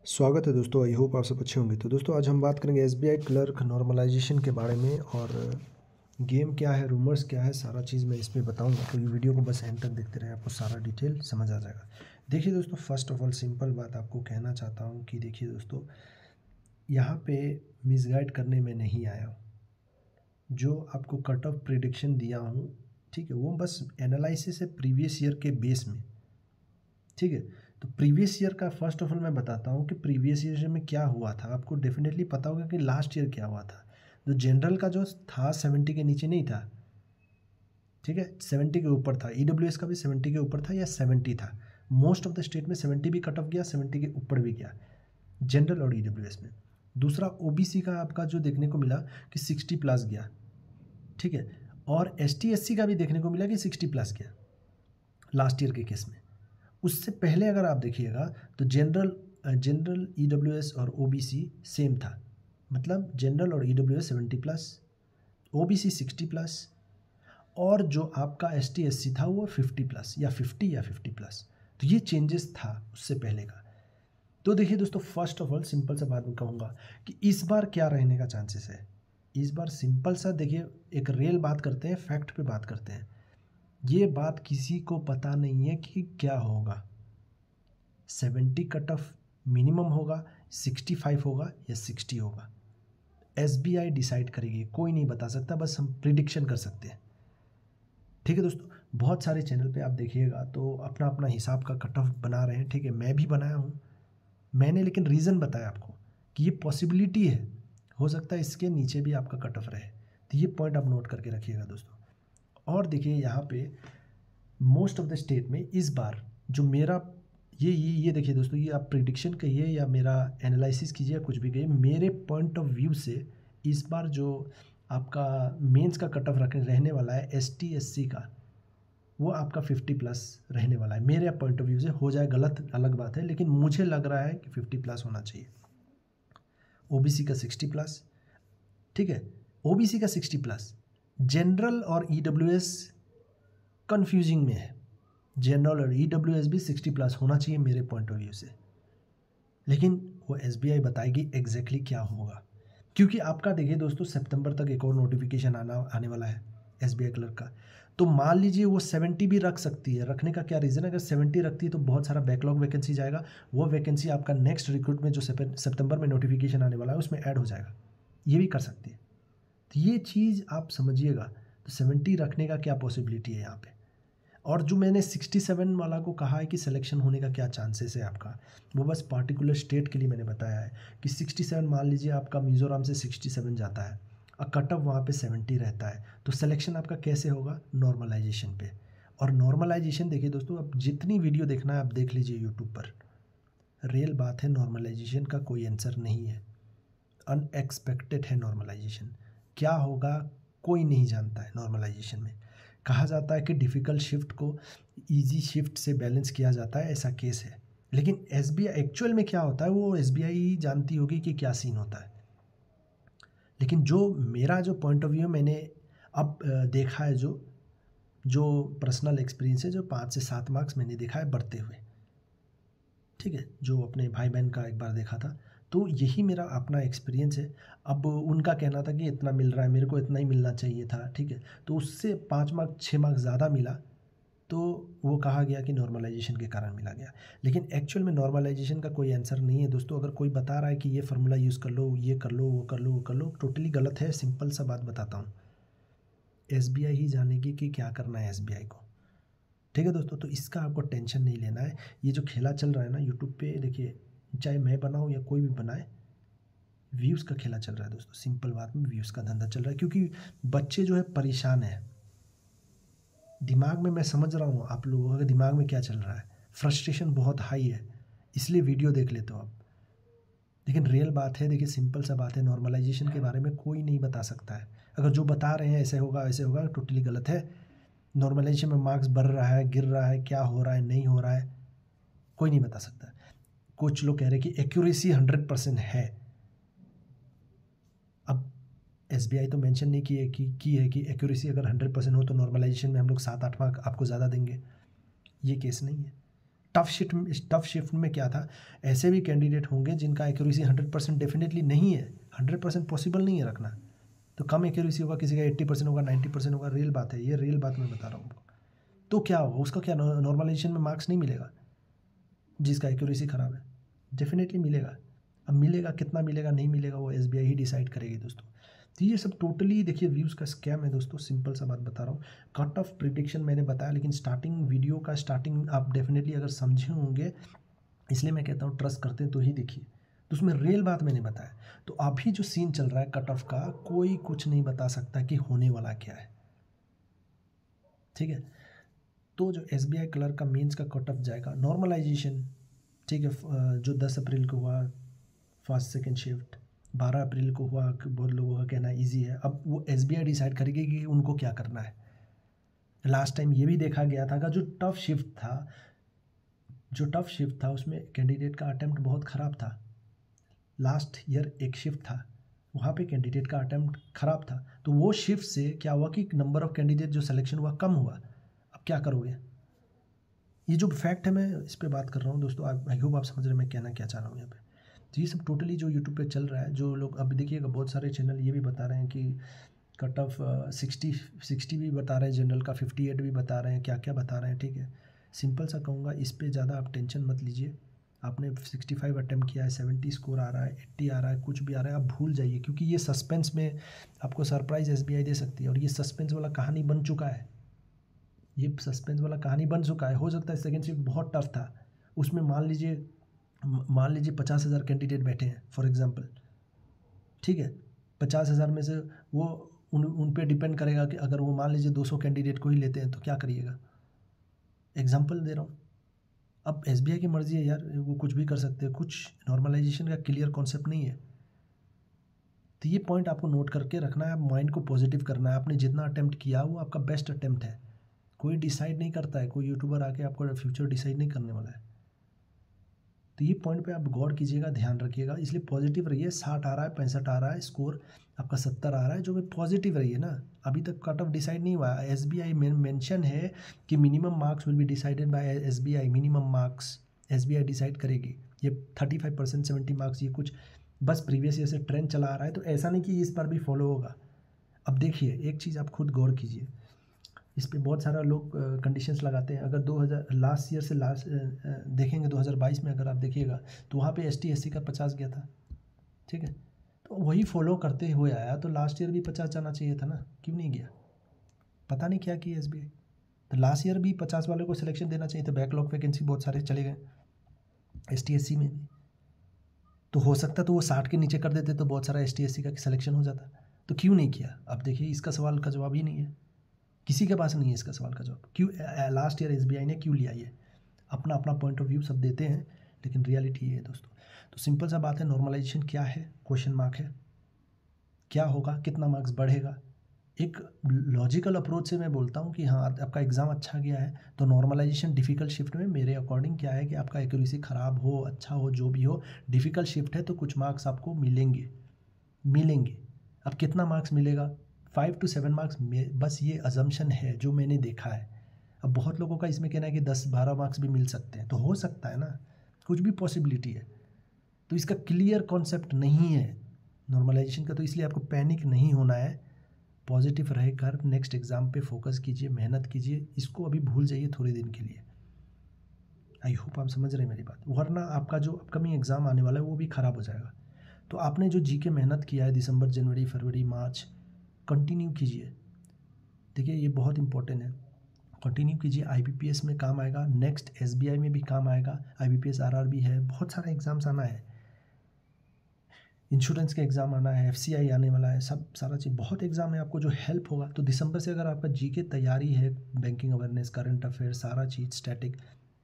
स्वागत है दोस्तों। आई होप आप सब अच्छे होंगे। तो दोस्तों आज हम बात करेंगे एसबीआई क्लर्क नॉर्मलाइजेशन के बारे में और गेम क्या है, रूमर्स क्या है, सारा चीज़ मैं इसमें बताऊंगा। तो ये वीडियो को बस एंड तक देखते रहे, आपको सारा डिटेल समझ आ जाएगा। देखिए दोस्तों, फर्स्ट ऑफ ऑल सिंपल बात आपको कहना चाहता हूँ कि देखिए दोस्तों, यहाँ पे मिसगाइड करने में नहीं आया हूँ। जो आपको कट ऑफ प्रिडिक्शन दिया हूँ, ठीक है, वो बस एनालिसिस है प्रीवियस ईयर के बेस में, ठीक है। तो प्रीवियस ईयर का फर्स्ट ऑफ ऑल मैं बताता हूँ कि प्रीवियस ईयर में क्या हुआ था। आपको डेफिनेटली पता होगा कि लास्ट ईयर क्या हुआ था। जो जनरल का जो था 70 के नीचे नहीं था, ठीक है, 70 के ऊपर था। ईडब्ल्यूएस का भी 70 के ऊपर था या 70 था। मोस्ट ऑफ द स्टेट में 70 भी कट ऑफ गया, 70 के ऊपर भी गया जनरल और ईडब्ल्यूएस में। दूसरा ओबीसी का आपका जो देखने को मिला कि 60 प्लस गया, ठीक है, और एसटी एससी का भी देखने को मिला कि 60 प्लस गया लास्ट ईयर के केस में। उससे पहले अगर आप देखिएगा तो जनरल ईडब्ल्यूएस और ओबीसी सेम था, मतलब जनरल और ईडब्ल्यूएस 70 प्लस, ओबीसी 60 प्लस, और जो आपका एसटी एससी था वो 50 प्लस या 50 प्लस। तो ये चेंजेस था उससे पहले का। तो देखिए दोस्तों, फर्स्ट ऑफ ऑल सिंपल सा बात मैं कहूँगा कि इस बार क्या रहने का चांसेस है। इस बार सिंपल सा देखिए, एक रियल बात करते हैं, फैक्ट पे बात करते हैं। ये बात किसी को पता नहीं है कि क्या होगा। 70 कट ऑफ मिनिमम होगा, 65 होगा या 60 होगा। एसबीआई डिसाइड करेगी, कोई नहीं बता सकता, बस हम प्रिडिक्शन कर सकते हैं, ठीक है दोस्तों। बहुत सारे चैनल पे आप देखिएगा तो अपना अपना हिसाब का कट ऑफ बना रहे हैं, ठीक है, मैं भी बनाया हूँ मैंने, लेकिन रीज़न बताया आपको कि ये पॉसिबिलिटी है, हो सकता है इसके नीचे भी आपका कट ऑफ रहे। तो ये पॉइंट आप नोट करके रखिएगा दोस्तों। और देखिए यहाँ पे मोस्ट ऑफ द स्टेट में इस बार जो मेरा ये देखिए दोस्तों, ये आप प्रिडिक्शन कहिए या मेरा एनालिसिस कीजिए या कुछ भी कहिए, मेरे पॉइंट ऑफ व्यू से इस बार जो आपका मेंस का कट ऑफ रहने वाला है एसटी एससी का, वो आपका 50 प्लस रहने वाला है। मेरे पॉइंट ऑफ व्यू से, हो जाए गलत अलग बात है, लेकिन मुझे लग रहा है कि 50 प्लस होना चाहिए। ओबीसी का 60 प्लस, ठीक है, ओबीसी का 60 प्लस। जनरल और ईडब्ल्यूएस कंफ्यूजिंग में है, जनरल और ईडब्ल्यूएस भी 60 प्लस होना चाहिए मेरे पॉइंट ऑफ व्यू से, लेकिन वो एसबीआई बताएगी एग्जैक्टली क्या होगा। क्योंकि आपका देखिए दोस्तों, सितंबर तक एक और नोटिफिकेशन आने वाला है एसबीआई क्लर्क का। तो मान लीजिए वो 70 भी रख सकती है। रखने का क्या रीज़न है, अगर 70 रखती है तो बहुत सारा बैकलॉग वैकेंसी जाएगा, वो वैकेंसी आपका नेक्स्ट रिक्रूट में जो सितंबर में नोटिफिकेशन आने वाला है उसमें ऐड हो जाएगा, ये भी कर सकती है। तो ये चीज़ आप समझिएगा। तो 70 रखने का क्या पॉसिबिलिटी है यहाँ पे। और जो मैंने 67 वाला को कहा है कि सिलेक्शन होने का क्या चांसेस है आपका, वो बस पार्टिकुलर स्टेट के लिए मैंने बताया है कि 67 मान लीजिए आपका मिज़ोरम से 67 जाता है और कट ऑफ वहाँ पे 70 रहता है, तो सिलेक्शन आपका कैसे होगा, नॉर्मलाइजेशन पे। और नॉर्मलाइजेशन देखिए दोस्तों, अब जितनी वीडियो देखना है आप देख लीजिए यूट्यूब पर। रियल बात है, नॉर्मलाइजेशन का कोई आंसर नहीं है, अनएक्सपेक्टेड है नॉर्मलाइजेशन। क्या होगा कोई नहीं जानता है नॉर्मलाइजेशन में। कहा जाता है कि डिफ़िकल्ट शिफ्ट को इजी शिफ्ट से बैलेंस किया जाता है, ऐसा केस है। लेकिन एसबीआई एक्चुअल में क्या होता है वो एसबीआई ही जानती होगी कि क्या सीन होता है। लेकिन जो मेरा जो पॉइंट ऑफ व्यू मैंने अब देखा है, जो जो पर्सनल एक्सपीरियंस है, जो 5 से 7 मार्क्स मैंने देखा है बढ़ते हुए, ठीक है, जो अपने भाई बहन का एक बार देखा था, तो यही मेरा अपना एक्सपीरियंस है। अब उनका कहना था कि इतना मिल रहा है, मेरे को इतना ही मिलना चाहिए था, ठीक है, तो उससे 5 मार्क्स 6 मार्क्स ज़्यादा मिला, तो वो कहा गया कि नॉर्मलाइजेशन के कारण मिला गया। लेकिन एक्चुअल में नॉर्मलाइजेशन का कोई आंसर नहीं है दोस्तों। अगर कोई बता रहा है कि ये फार्मूला यूज़ कर लो, ये कर लो, वो कर लो, वो कर लो, टोटली गलत है। सिंपल सा बात बताता हूँ, एसबीआई ही जानेगी कि क्या करना है एसबीआई को, ठीक है दोस्तों। तो इसका आपको टेंशन नहीं लेना है। ये जो खेला चल रहा है ना यूट्यूब पे, देखिए, चाहे मैं बनाऊँ या कोई भी बनाए, व्यूज़ का खेला चल रहा है दोस्तों। सिंपल बात में व्यूज़ का धंधा चल रहा है, क्योंकि बच्चे जो है परेशान है। दिमाग में मैं समझ रहा हूँ आप लोगों के दिमाग में क्या चल रहा है, फ्रस्ट्रेशन बहुत हाई है, इसलिए वीडियो देख लेते हो आप। लेकिन रियल बात है, देखिए सिंपल सा बात है, नॉर्मलाइजेशन के बारे में कोई नहीं बता सकता है। अगर जो बता रहे हैं ऐसे होगा ऐसे होगा, टोटली गलत है। नॉर्मलाइजेशन में मार्क्स बढ़ रहा है, गिर रहा है, क्या हो रहा है, नहीं हो रहा है, कोई नहीं बता सकता। कुछ लोग कह रहे हैं कि एक्यूरेसी 100% है। अब एसबीआई तो मेंशन नहीं की है कि एक्यूरेसी अगर 100% हो तो नॉर्मलाइजेशन में हम लोग 7-8 मार्क आपको ज़्यादा देंगे। ये केस नहीं है। टफ शिफ्ट में क्या था, ऐसे भी कैंडिडेट होंगे जिनका एक्यूरेसी 100% डेफिनेटली नहीं है, 100% पॉसिबल नहीं है रखना, तो कम एक्यूरेसी होगा, किसी का 80% होगा, 90% होगा, रियल बात है, ये रियल बात मैं बता रहा हूँ। तो क्या होगा, उसका क्या नॉर्मलाइजेशन में मार्क्स नहीं मिलेगा? जिसका एक्यूरेसी ख़राब है डेफिनेटली मिलेगा। अब मिलेगा कितना मिलेगा, नहीं मिलेगा, वो एसबीआई ही डिसाइड करेगी दोस्तों। तो ये सब टोटली देखिए व्यूज़ का स्कैम है दोस्तों, सिंपल सा बात बता रहा हूँ। कट ऑफ प्रिडिक्शन मैंने बताया, लेकिन वीडियो का स्टार्टिंग आप डेफिनेटली अगर समझे होंगे, इसलिए मैं कहता हूँ ट्रस्ट करते हैं तो ही देखिए, तो उसमें रियल बात मैंने बताया। तो अभी जो सीन चल रहा है कट ऑफ का, कोई कुछ नहीं बता सकता कि होने वाला क्या है, ठीक है। तो जो एसबीआई क्लर्क का मेंस का कट ऑफ जाएगा, नॉर्मलाइजेशन, ठीक है, जो 10 अप्रैल को हुआ फर्स्ट सेकंड शिफ्ट, 12 अप्रैल को हुआ, बहुत लोगों का कहना ईजी है। अब वो एसबीआई डिसाइड करेगी कि उनको क्या करना है। लास्ट टाइम ये भी देखा गया था कि जो टफ शिफ्ट था उसमें कैंडिडेट का अटेम्प्ट बहुत ख़राब था। लास्ट ईयर एक शिफ्ट था, वहाँ पे कैंडिडेट का अटेम्प्ट ख़राब था, तो वो शिफ्ट से क्या हुआ कि नंबर ऑफ़ कैंडिडेट जो सिलेक्शन हुआ कम हुआ। अब क्या करोगे? ये जो फैक्ट है, मैं इस पर बात कर रहा हूँ दोस्तों, आई होप आप समझ रहे हैं मैं कहना क्या चाह रहा हूँ यहाँ पे। तो ये सब टोटली जो यूट्यूब पे चल रहा है, जो लोग अभी देखिएगा बहुत सारे चैनल ये भी बता रहे हैं कि कट ऑफ 60 भी बता रहे हैं, जनरल का 58 भी बता रहे हैं, क्या क्या बता रहे हैं, ठीक है। सिंपल सा कहूँगा, इस पर ज़्यादा आप टेंशन मत लीजिए। आपने 65 अटैम्प्ट किया है, 70 स्कोर आ रहा है, 80 आ रहा है, कुछ भी आ रहा है, आप भूल जाइए, क्योंकि ये सस्पेंस में आपको सरप्राइज़ एसबीआई दे सकती है, और ये सस्पेंस वाला कहानी बन चुका है। ये सस्पेंस वाला कहानी बन चुका है। हो सकता है सेकेंड शिफ्ट बहुत टफ था, उसमें मान लीजिए 50,000 कैंडिडेट बैठे हैं फॉर एग्जांपल, ठीक है। 50,000 में से वो उन पे डिपेंड करेगा कि अगर वो मान लीजिए 200 कैंडिडेट को ही लेते हैं तो क्या करिएगा। एग्जांपल दे रहा हूँ। अब एसबीआई की मर्ज़ी है यार, वो कुछ भी कर सकते हैं, कुछ नॉर्मलाइजेशन का क्लियर कॉन्सेप्ट नहीं है। तो ये पॉइंट आपको नोट करके रखना है, माइंड को पॉजिटिव करना है। आपने जितना अटैम्प्ट किया वो आपका बेस्ट अटैम्प्ट है। कोई डिसाइड नहीं करता है, कोई यूट्यूबर आके आपको फ्यूचर डिसाइड नहीं करने वाला है। तो ये पॉइंट पे आप गौर कीजिएगा, ध्यान रखिएगा, इसलिए पॉजिटिव रहिए। 60 आ रहा है, 65 आ रहा है, स्कोर आपका 70 आ रहा है, जो भी पॉजिटिव रहिए ना। अभी तक कट ऑफ डिसाइड नहीं हुआ। एसबीआई मेंशन है कि minimum marks will be decided by SBI, minimum marks SBI decide करेगी। ये 35%, 70 मार्क्स, ये कुछ बस प्रीवियस ईयर से ट्रेंड चला आ रहा है, तो ऐसा नहीं कि इस बार भी फॉलो होगा। अब देखिए एक चीज़ आप खुद गौर कीजिए, इस पे बहुत सारा लोग कंडीशंस लगाते हैं। अगर 2000 लास्ट ईयर से देखेंगे, 2022 में अगर आप देखिएगा तो वहाँ पे एसटी एससी का 50 गया था, ठीक है। तो वही फॉलो करते हुए आया, तो लास्ट ईयर भी 50 जाना चाहिए था ना, क्यों नहीं गया? पता नहीं क्या किया एसबीआई। तो लास्ट ईयर भी 50 वाले को सिलेक्शन देना चाहिए था, बैकलॉग वैकेंसी बहुत सारे चले गए एसटी एससी में भी। तो हो सकता तो वो 60 के नीचे कर देते तो बहुत सारा एसटी एससी का सिलेक्शन हो जाता, तो क्यों नहीं किया? अब देखिए इसका सवाल का जवाब ही नहीं है, किसी के पास नहीं है इसका सवाल का जवाब। क्यों लास्ट ईयर एसबीआई ने क्यों लिया? ये अपना अपना पॉइंट ऑफ व्यू सब देते हैं, लेकिन रियलिटी ये है दोस्तों। तो सिंपल सा बात है, नॉर्मलाइजेशन क्या है, क्वेश्चन मार्क है। क्या होगा, कितना मार्क्स बढ़ेगा? एक लॉजिकल अप्रोच से मैं बोलता हूँ कि हाँ आपका एग्ज़ाम अच्छा गया है तो नॉर्मलाइजेशन डिफ़िकल्ट शिफ्ट में मेरे अकॉर्डिंग क्या है कि आपका एक्यूरेसी ख़राब हो, अच्छा हो, जो भी हो, डिफ़िकल्ट शिफ्ट है तो कुछ मार्क्स आपको मिलेंगे। अब कितना मार्क्स मिलेगा? 5 to 7 मार्क्स में, बस ये अजम्पशन है जो मैंने देखा है। अब बहुत लोगों का इसमें कहना है कि 10-12 मार्क्स भी मिल सकते हैं, तो हो सकता है ना, कुछ भी पॉसिबिलिटी है। तो इसका क्लियर कॉन्सेप्ट नहीं है नॉर्मलाइजेशन का, तो इसलिए आपको पैनिक नहीं होना है, पॉजिटिव रहकर नेक्स्ट एग्ज़ाम पे फोकस कीजिए, मेहनत कीजिए, इसको अभी भूल जाइए थोड़े दिन के लिए। आई होप आप समझ रहे हैं मेरी बात, वरना आपका जो अपकमिंग एग्ज़ाम आने वाला है वो भी ख़राब हो जाएगा। तो आपने जो जी के मेहनत किया है दिसंबर, जनवरी, फरवरी, मार्च, कंटिन्यू कीजिए। देखिए ये बहुत इंपॉर्टेंट है, कंटिन्यू कीजिए। आईबीपीएस में काम आएगा, नेक्स्ट एसबीआई में भी काम आएगा, आईबीपीएस आरआरबी है, बहुत सारे एग्ज़ाम्स आना है, इंश्योरेंस का एग्ज़ाम आना है, एफसीआई आने वाला है, सब सारा चीज़ बहुत एग्ज़ाम है, आपको जो हेल्प होगा। तो दिसंबर से अगर आपका जी के तैयारी है, बैंकिंग अवेयरनेस, करंट अफेयर, सारा चीज़ स्टैटिक,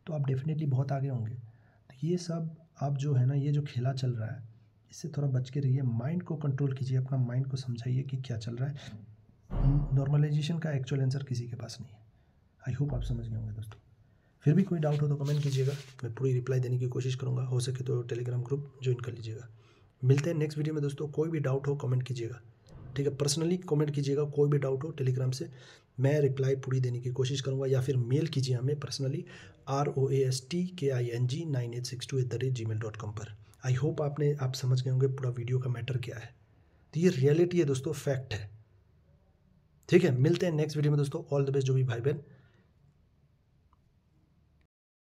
तो आप डेफिनेटली बहुत आगे होंगे। तो ये सब आप जो है ना, ये जो खेला चल रहा है इससे थोड़ा बच के रहिए, माइंड को कंट्रोल कीजिए, अपना माइंड को समझाइए कि क्या चल रहा है। नॉर्मलाइजेशन का एक्चुअल आंसर किसी के पास नहीं है। आई होप आप समझ गए होंगे दोस्तों। फिर भी कोई डाउट हो तो कमेंट कीजिएगा, मैं पूरी रिप्लाई देने की कोशिश करूँगा, हो सके तो टेलीग्राम ग्रुप ज्वाइन कर लीजिएगा। मिलते हैं नेक्स्ट वीडियो में दोस्तों, कोई भी डाउट हो कमेंट कीजिएगा। ठीक है। पर्सनली कमेंट कीजिएगा, कोई भी डाउट हो टेलीग्राम से मैं रिप्लाई पूरी देने की कोशिश करूँगा, या फिर मेल कीजिए हमें पर्सनली ROASTKING9862@gmail.com पर। आई होप आप समझ गए होंगे पूरा वीडियो का मैटर क्या है। तो ये रियलिटी है दोस्तों, फैक्ट है। ठीक है, मिलते हैं नेक्स्ट वीडियो में दोस्तों। ऑल द बेस्ट जो भी भाई बहन